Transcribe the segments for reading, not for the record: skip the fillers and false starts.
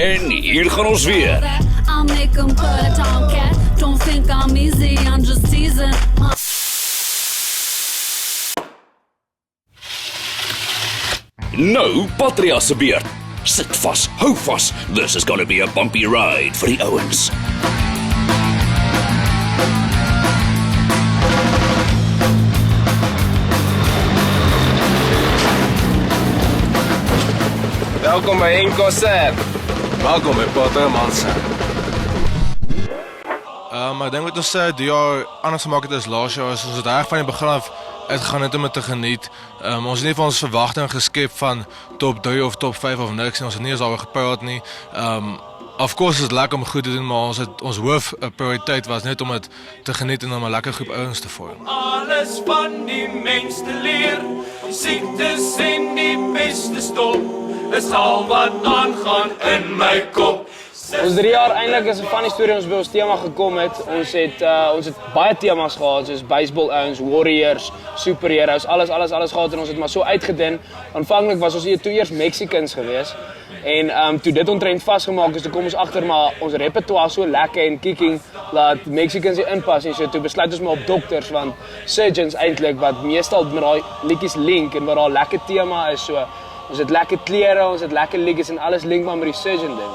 En hier gaan ons weer. I'll make him put a tomcat. Don't think I'm easy, I'm just teasing. Nou, Patria se beurt. Sit vas, hou vas. This is gonna be a bumpy ride vir die ouens. Welkom by Enkosat. Welkom by Pater Manse. Ek dink wat ons die jaar anders gemaak het as laas jaar, is ons het reg van die begin af uitgegaan net om dit te geniet. Ons het nie van ons verwagting geskep van top 3 of top 5 of niks, en ons het nie eens daaroor gepraat nie. Of course is het lekker om goed te doen, maar ons hoof prioriteit was net om het te geniet en om 'n lekker groep ouens te vorm. Alles van die mens te leer, die siektes en die beste stop, is al wat aangaan in my kop. Ons 3 jaar eintlik is 'n funny storie ons by ons tema gekom het. Ons het baie temas gehad, soos baseball ouens, warriors, superheroes, alles gehad, en ons het maar so uitgedun. Aanvanklik was ons toe eers Mexicans geweest. En toe dit omtrent vasgemaak is, toe kom ons agter maar ons repertoire so lekker en kicking dat Mexicans nie inpas nie. So toe besluit ons maar op dokters, want surgeons eintlik wat meestal met daai liedjies link en wat daai lekker tema is. So ons het lekker klere, ons het lekker liedjies en alles link maar met die surgeon ding.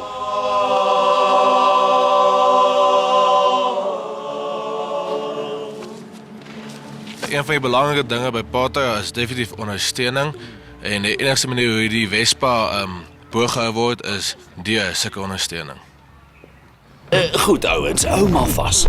Een van die belangrike dinge by Pater is definitief ondersteuning, en die enigste manier hoe die Vespa boorgehou word is deur sulke ondersteuning. Goed ouens, hou maar vas.